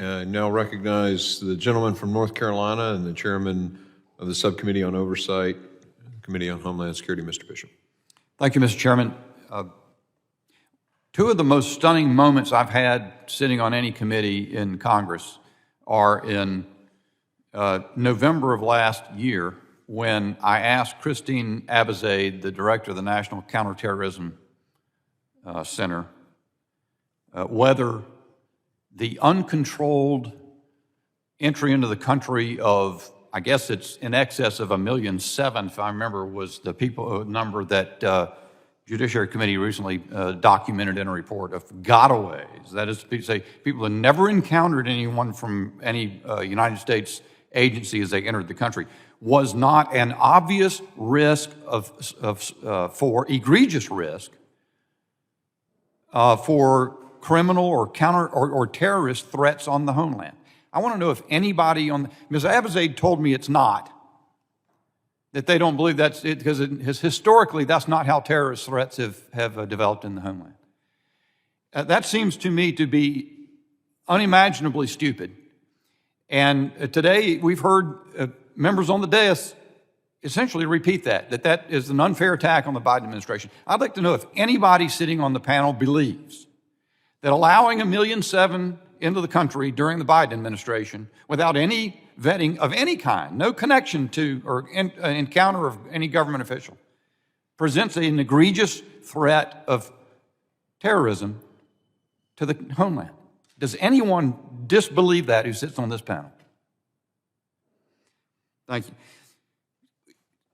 I now recognize the gentleman from North Carolina and the chairman of the Subcommittee on Oversight, Committee on Homeland Security, Mr. Bishop. Thank you, Mr. Chairman. Two of the most stunning moments I've had sitting on any committee in Congress are in November of last year, when I asked Christine Abizaid, the director of the National Counterterrorism Center, whether the uncontrolled entry into the country of, I guess it's in excess of 1.7 million, if I remember, was the number that Judiciary Committee recently documented in a report of gotaways. That is to say, people who never encountered anyone from any United States agency as they entered the country, was not an obvious risk for egregious risk for criminal or or terrorist threats on the homeland. I want to know if anybody Ms. Abizaid told me it's not, that they don't believe that's it, because historically that's not how terrorist threats have developed in the homeland. That seems to me to be unimaginably stupid. And today we've heard members on the dais essentially repeat that is an unfair attack on the Biden administration. I'd like to know if anybody sitting on the panel believes that allowing 1.7 million into the country during the Biden administration without any vetting of any kind, no connection to or encounter of any government official, presents an egregious threat of terrorism to the homeland. Does anyone disbelieve that who sits on this panel? Thank you.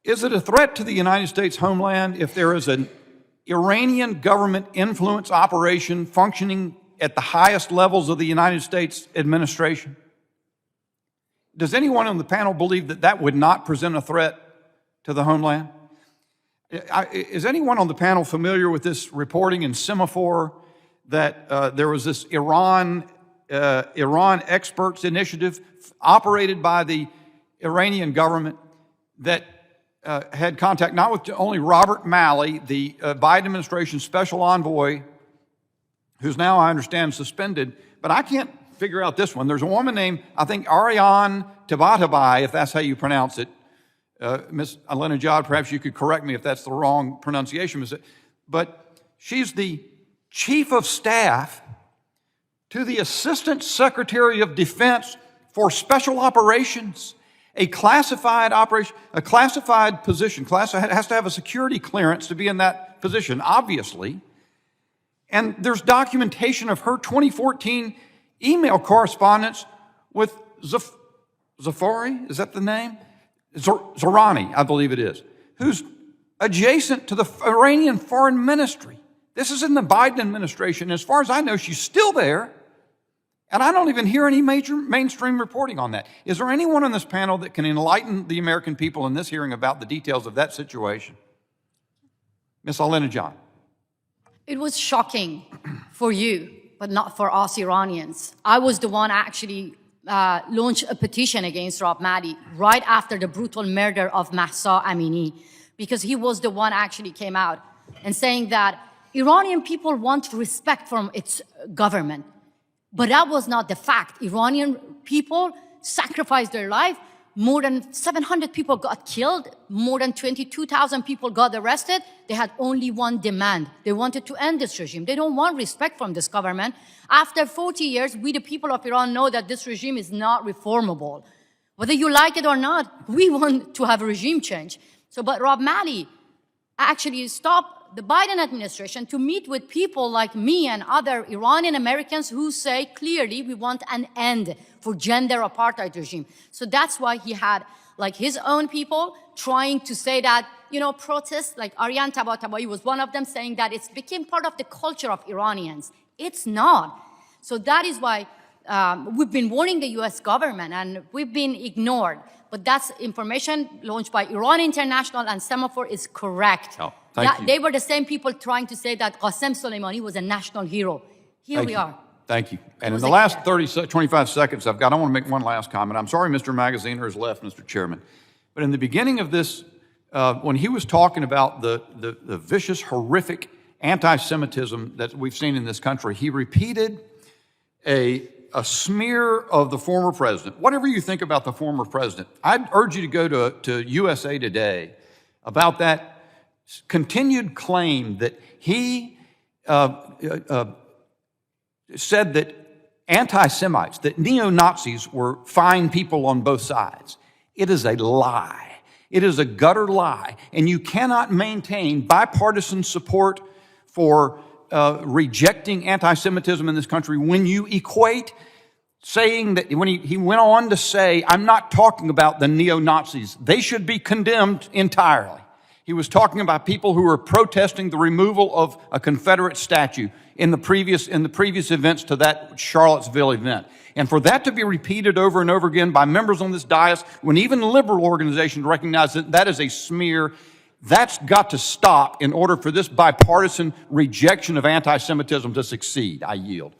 Is it a threat to the United States homeland if there is an Iranian government influence operation functioning at the highest levels of the United States administration? Does anyone on the panel believe that that would not present a threat to the homeland? Is anyone on the panel familiar with this reporting in Semaphore that there was this Iran experts initiative operated by the Iranian government that had contact not with only Robert Malley, the Biden administration special envoy, who's now, I understand, suspended, but I can't figure out this one. There's a woman named, I think, Ariane Tabatabai, if that's how you pronounce it. Ms. Alenajad, perhaps you could correct me if that's the wrong pronunciation, but she's the chief of staff to the Assistant Secretary of Defense for Special Operations, a classified operation, a classified position. Has to have a security clearance to be in that position, obviously. And there's documentation of her 2014 email correspondence with Zafari, is that the name? Zorani, I believe it is, who's adjacent to the Iranian Foreign Ministry. This is in the Biden administration. As far as I know, she's still there, and I don't even hear any major mainstream reporting on that. Is there anyone on this panel that can enlighten the American people in this hearing about the details of that situation? Ms. Alenajad. It was shocking for you, but not for us Iranians. I was the one actually launched a petition against Rob Maddy right after the brutal murder of Mahsa Amini, because he was the one actually came out and saying that Iranian people want respect from its government. But that was not the fact. Iranian people sacrificed their life. More than 700 people got killed. More than 22,000 people got arrested. They had only one demand. They wanted to end this regime. They don't want respect from this government. After 40 years, we, the people of Iran, know that this regime is not reformable. Whether you like it or not, we want to have a regime change. But Rob Malley actually stopped the Biden administration to meet with people like me and other Iranian Americans who say clearly we want an end for gender apartheid regime. So that's why he had like his own people trying to say that, protests, like Ariane Tabatabai was one of them, saying that it's became part of the culture of Iranians. It's not. So that is why we've been warning the US government and we've been ignored. But that's information launched by Iran International and Semaphore is correct. Oh, thank you. They were the same people trying to say that Qasem Soleimani was a national hero. Here we are. Thank you. And in the last 25 seconds I want to make one last comment. I'm sorry Mr. Magaziner has left, Mr. Chairman. But in the beginning of this, when he was talking about the vicious, horrific anti-Semitism that we've seen in this country, he repeated a a smear of the former president. Whatever you think about the former president, I'd urge you to go to USA Today about that continued claim that he said that anti-Semites, that neo-Nazis were fine people on both sides. It is a lie. It is a gutter lie. And you cannot maintain bipartisan support for rejecting anti-Semitism in this country when you equate saying that, when he went on to say, I'm not talking about the neo-Nazis. They should be condemned entirely. He was talking about people who were protesting the removal of a Confederate statue in the previous events to that Charlottesville event. And for that to be repeated over and over again by members on this dais, when even liberal organizations recognize that that is a smear, that's got to stop in order for this bipartisan rejection of anti-Semitism to succeed. I yield.